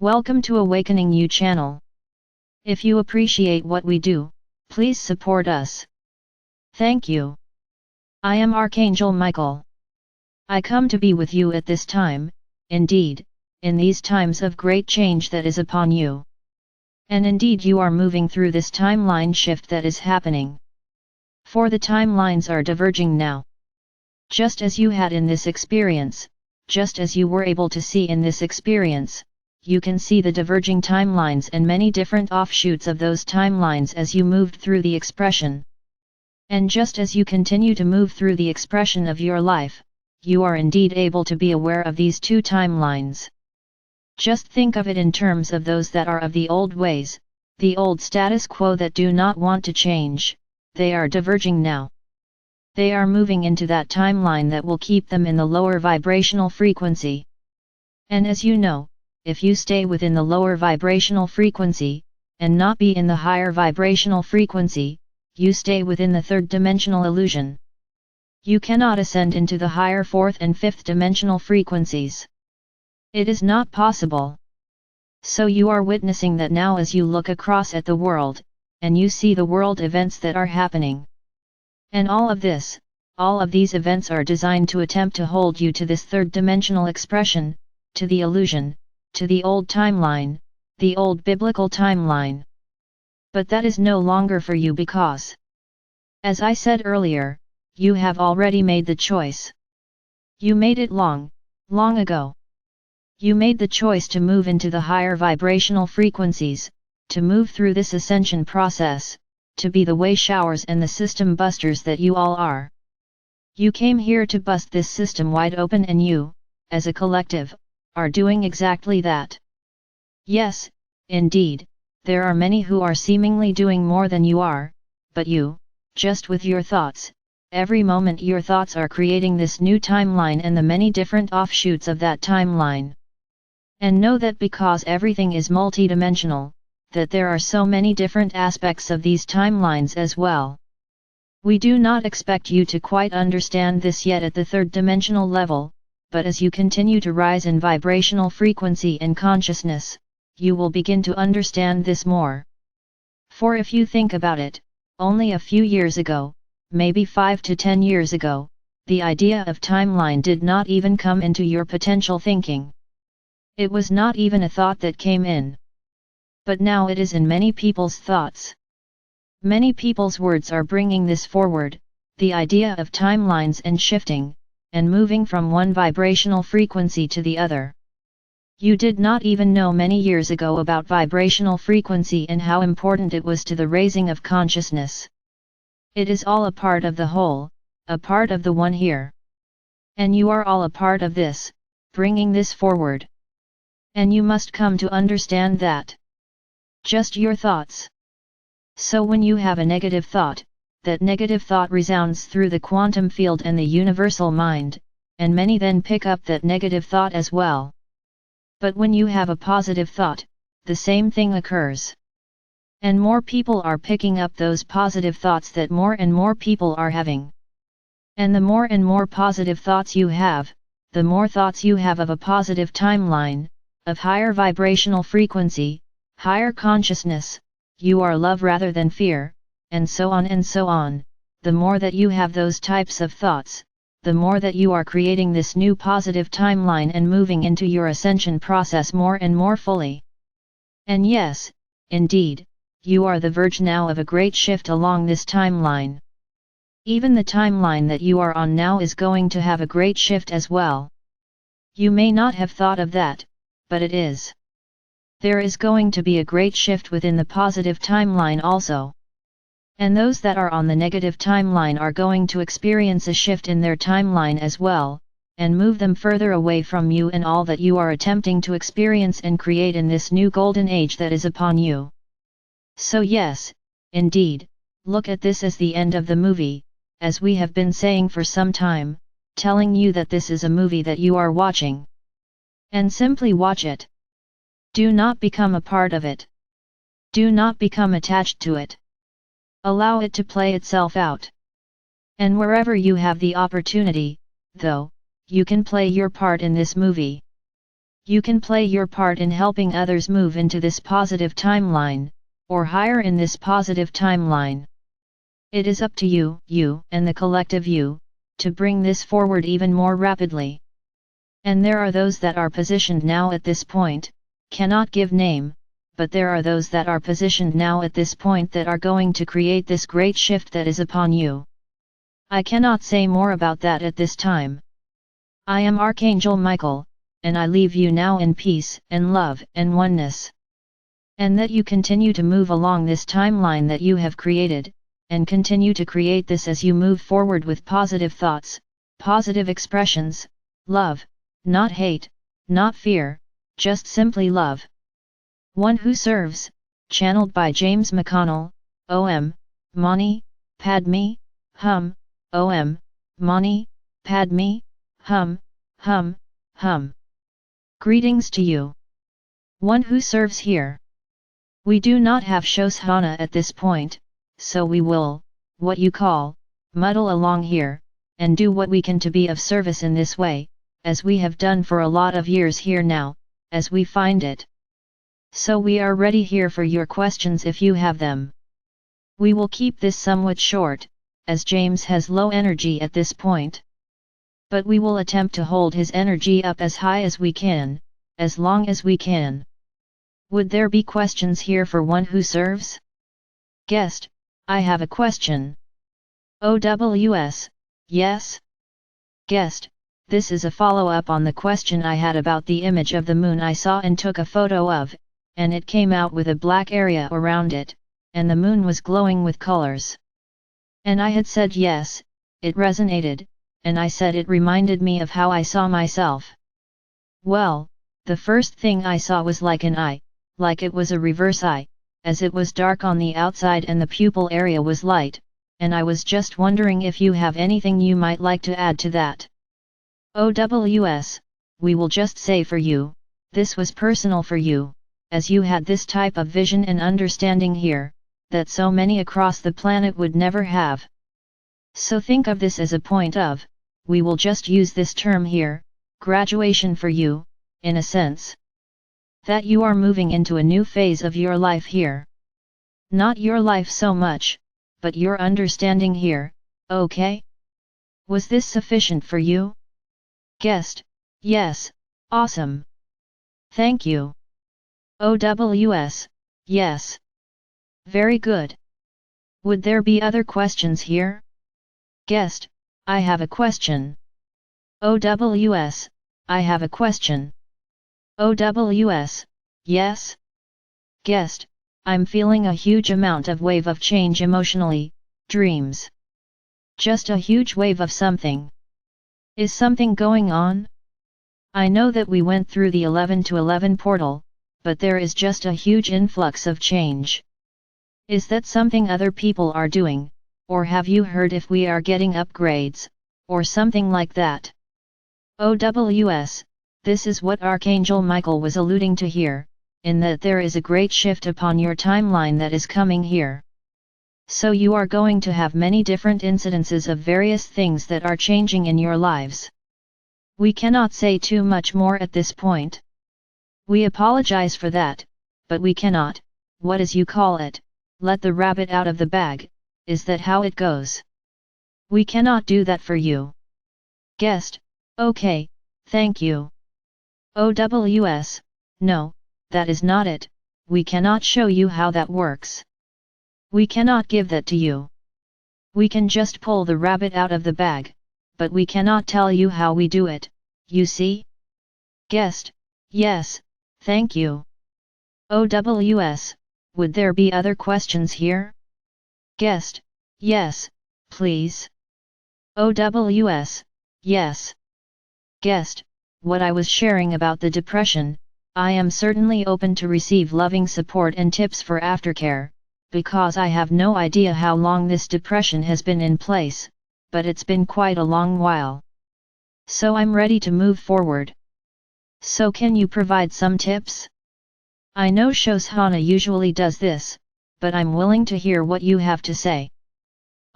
Welcome to Awakening You channel. If you appreciate what we do, please support us. Thank you. I am Archangel Michael. I come to be with you at this time, indeed, in these times of great change that is upon you. And indeed you are moving through this timeline shift that is happening. For the timelines are diverging now. Just as you had in this experience, just as you were able to see in this experience, you can see the diverging timelines and many different offshoots of those timelines as you moved through the expression. And just as you continue to move through the expression of your life, you are indeed able to be aware of these two timelines. Just think of it in terms of those that are of the old ways, the old status quo that do not want to change. They are diverging now. They are moving into that timeline that will keep them in the lower vibrational frequency. And as you know, if you stay within the lower vibrational frequency, and not be in the higher vibrational frequency, you stay within the third dimensional illusion. You cannot ascend into the higher fourth and fifth dimensional frequencies. It is not possible. So you are witnessing that now as you look across at the world, and you see the world events that are happening. And all of these events are designed to attempt to hold you to this third dimensional expression, to the illusion, to the old timeline, the old biblical timeline. But that is no longer for you because, as I said earlier, you have already made the choice. You made it long ago. You made the choice to move into the higher vibrational frequencies, to move through this ascension process, to be the way showers and the system busters that you all are. You came here to bust this system wide open, and you, as a collective, are doing exactly that. Yes, indeed, there are many who are seemingly doing more than you are, but you, just with your thoughts, every moment your thoughts are creating this new timeline and the many different offshoots of that timeline. And know that because everything is multidimensional, that there are so many different aspects of these timelines as well. We do not expect you to quite understand this yet at the third dimensional level, but as you continue to rise in vibrational frequency and consciousness, you will begin to understand this more. For if you think about it, only a few years ago, maybe 5 to 10 years ago, the idea of timeline did not even come into your potential thinking. It was not even a thought that came in. But now it is in many people's thoughts. Many people's words are bringing this forward, the idea of timelines and shifting, and moving from one vibrational frequency to the other. You did not even know many years ago about vibrational frequency and how important it was to the raising of consciousness. It is all a part of the whole, a part of the one here. And you are all a part of this, bringing this forward. And you must come to understand that. Just your thoughts. So when you have a negative thought, that negative thought resounds through the quantum field and the universal mind, and many then pick up that negative thought as well. But when you have a positive thought, the same thing occurs. And more people are picking up those positive thoughts that more and more people are having. And the more and more positive thoughts you have, the more thoughts you have of a positive timeline, of higher vibrational frequency, higher consciousness, you are love rather than fear, and so on and so on. The more that you have those types of thoughts, the more that you are creating this new positive timeline and moving into your ascension process more and more fully. And yes, indeed, you are the verge now of a great shift along this timeline. Even the timeline that you are on now is going to have a great shift as well. You may not have thought of that, but it is. There is going to be a great shift within the positive timeline also. And those that are on the negative timeline are going to experience a shift in their timeline as well, and move them further away from you and all that you are attempting to experience and create in this new golden age that is upon you. So yes, indeed, look at this as the end of the movie, as we have been saying for some time, telling you that this is a movie that you are watching. And simply watch it. Do not become a part of it. Do not become attached to it. Allow it to play itself out. And wherever you have the opportunity, though, you can play your part in this movie. You can play your part in helping others move into this positive timeline, or higher in this positive timeline. It is up to you, and the collective you, to bring this forward even more rapidly. And there are those that are positioned now at this point, cannot give name, but there are those that are positioned now at this point that are going to create this great shift that is upon you. I cannot say more about that at this time. I am Archangel Michael, and I leave you now in peace and love and oneness. And that you continue to move along this timeline that you have created, and continue to create this as you move forward with positive thoughts, positive expressions, love, not hate, not fear, just simply love. One Who Serves, channeled by James McConnell, Om, Mani, Padme, Hum, Om, Mani, Padme, Hum, Hum, Hum. Greetings to you. One Who Serves here. We do not have Shoshana at this point, so we will, what you call, muddle along here, and do what we can to be of service in this way, as we have done for a lot of years here now, as we find it. So we are ready here for your questions if you have them. We will keep this somewhat short, as James has low energy at this point. But we will attempt to hold his energy up as high as we can, as long as we can. Would there be questions here for One Who Serves? Guest, I have a question. OWS, yes? Guest, this is a follow-up on the question I had about the image of the moon I saw and took a photo of, and it came out with a black area around it, and the moon was glowing with colors. And I had said yes, it resonated, and I said it reminded me of how I saw myself. Well, the first thing I saw was like an eye, like it was a reverse eye, as it was dark on the outside and the pupil area was light, and I was just wondering if you have anything you might like to add to that. OWS, we will just say for you, this was personal for you, as you had this type of vision and understanding here, that so many across the planet would never have. So think of this as a point of, we will just use this term here, graduation for you, in a sense. That you are moving into a new phase of your life here. Not your life so much, but your understanding here, okay? Was this sufficient for you? Guest, yes, awesome. Thank you. OWS, yes. Very good. Would there be other questions here? Guest, I have a question. OWS, I have a question. OWS, yes? Guest, I'm feeling a huge amount of wave of change emotionally, dreams. Just a huge wave of something. Is something going on? I know that we went through the 11 to 11 portal, but there is just a huge influx of change. Is that something other people are doing, or have you heard if we are getting upgrades, or something like that? OWS, this is what Archangel Michael was alluding to here, in that there is a great shift upon your timeline that is coming here. So you are going to have many different incidences of various things that are changing in your lives. We cannot say too much more at this point. We apologize for that, but we cannot, what as you call it, let the rabbit out of the bag, is that how it goes? We cannot do that for you. Guest, okay, thank you. OWS, no, that is not it, we cannot show you how that works. We cannot give that to you. We can just pull the rabbit out of the bag, but we cannot tell you how we do it, you see? Guest, yes, thank you. OWS, would there be other questions here? Guest, yes, please. OWS, yes. Guest, what I was sharing about the depression, I am certainly open to receive loving support and tips for aftercare, because I have no idea how long this depression has been in place, but it's been quite a long while. So I'm ready to move forward. So can you provide some tips? I know Shoshana usually does this, but I'm willing to hear what you have to say.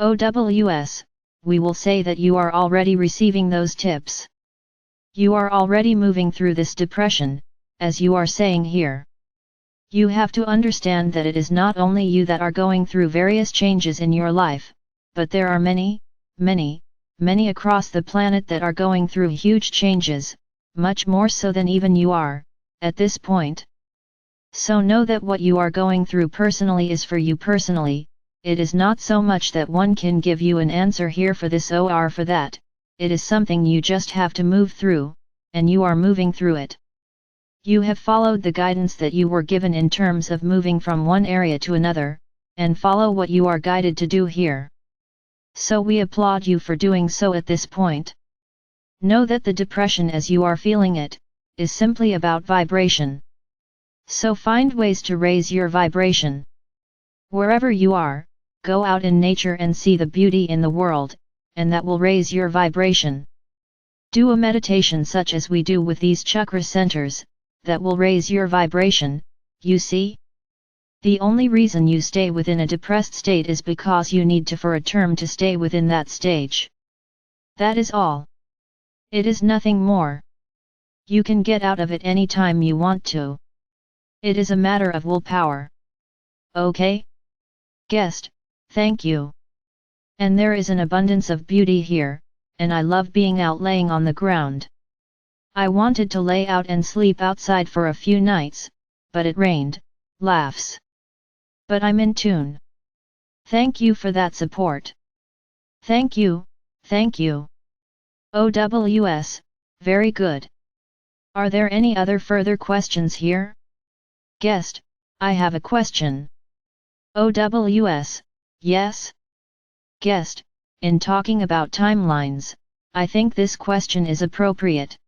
OWS, we will say that you are already receiving those tips. You are already moving through this depression, as you are saying here. You have to understand that it is not only you that are going through various changes in your life, but there are many across the planet that are going through huge changes, much more so than even you are, at this point. So know that what you are going through personally is for you personally. It is not so much that one can give you an answer here for this or for that, it is something you just have to move through, and you are moving through it. You have followed the guidance that you were given in terms of moving from one area to another, and follow what you are guided to do here. So we applaud you for doing so at this point. Know that the depression as you are feeling it, is simply about vibration. So find ways to raise your vibration. Wherever you are, go out in nature and see the beauty in the world, and that will raise your vibration. Do a meditation such as we do with these chakra centers, that will raise your vibration, you see? The only reason you stay within a depressed state is because you need to for a term to stay within that stage. That is all. It is nothing more. You can get out of it any time you want to. It is a matter of willpower. Okay? Guest, thank you. And there is an abundance of beauty here, and I love being out laying on the ground. I wanted to lay out and sleep outside for a few nights, but it rained, laughs. But I'm in tune. Thank you for that support. Thank you, thank you. OWS, very good. Are there any other further questions here? Guest, I have a question. OWS, yes? Guest, in talking about timelines, I think this question is appropriate.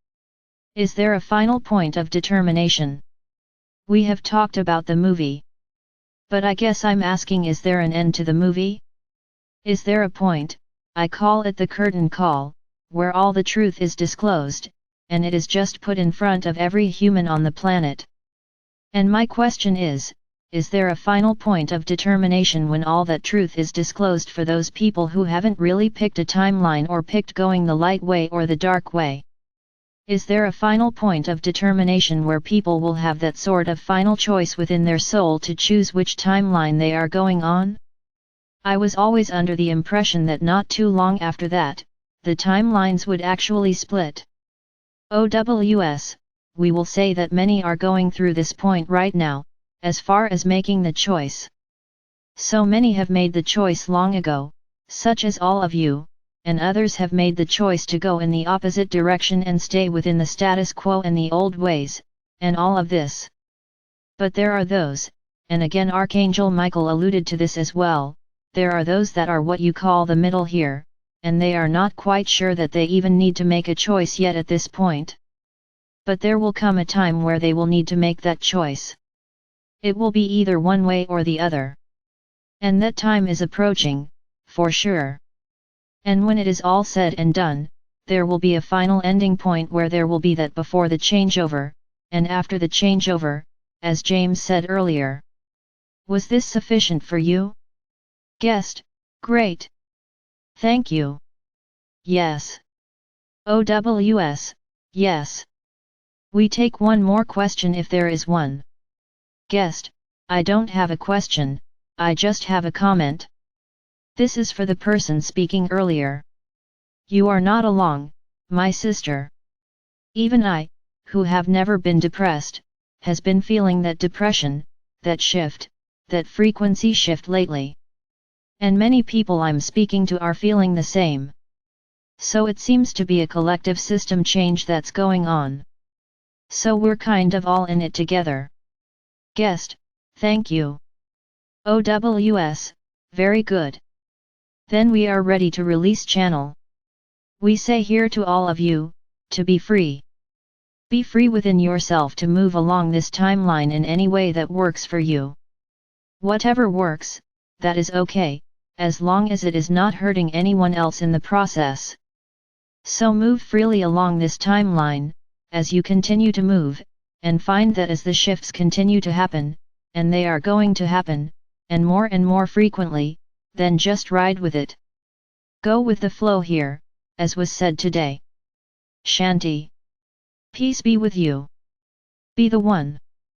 Is there a final point of determination? We have talked about the movie. But I guess I'm asking, is there an end to the movie? Is there a point, I call it the curtain call, where all the truth is disclosed, and it is just put in front of every human on the planet? And my question is there a final point of determination when all that truth is disclosed for those people who haven't really picked a timeline or picked going the light way or the dark way? Is there a final point of determination where people will have that sort of final choice within their soul to choose which timeline they are going on? I was always under the impression that not too long after that, the timelines would actually split. OWS, we will say that many are going through this point right now, as far as making the choice. So many have made the choice long ago, such as all of you, and others have made the choice to go in the opposite direction and stay within the status quo and the old ways, and all of this. But there are those, and again Archangel Michael alluded to this as well, there are those that are what you call the middle here, and they are not quite sure that they even need to make a choice yet at this point. But there will come a time where they will need to make that choice. It will be either one way or the other. And that time is approaching, for sure. And when it is all said and done, there will be a final ending point where there will be that before the changeover, and after the changeover, as James said earlier. Was this sufficient for you? Guest, great. Thank you. Yes. OWS, yes. We take one more question if there is one. Guest, I don't have a question, I just have a comment. This is for the person speaking earlier. You are not alone, my sister. Even I, who have never been depressed, has been feeling that depression, that shift, that frequency shift lately. And many people I'm speaking to are feeling the same. So it seems to be a collective system change that's going on. So we're kind of all in it together. Guest, thank you. OWS, very good. Then we are ready to release channel. We say here to all of you, to be free. Be free within yourself to move along this timeline in any way that works for you. Whatever works, that is okay, as long as it is not hurting anyone else in the process. So move freely along this timeline, as you continue to move, and find that as the shifts continue to happen, and they are going to happen, and more frequently, then just ride with it. Go with the flow here, as was said today. Shanti. Peace be with you. Be the one.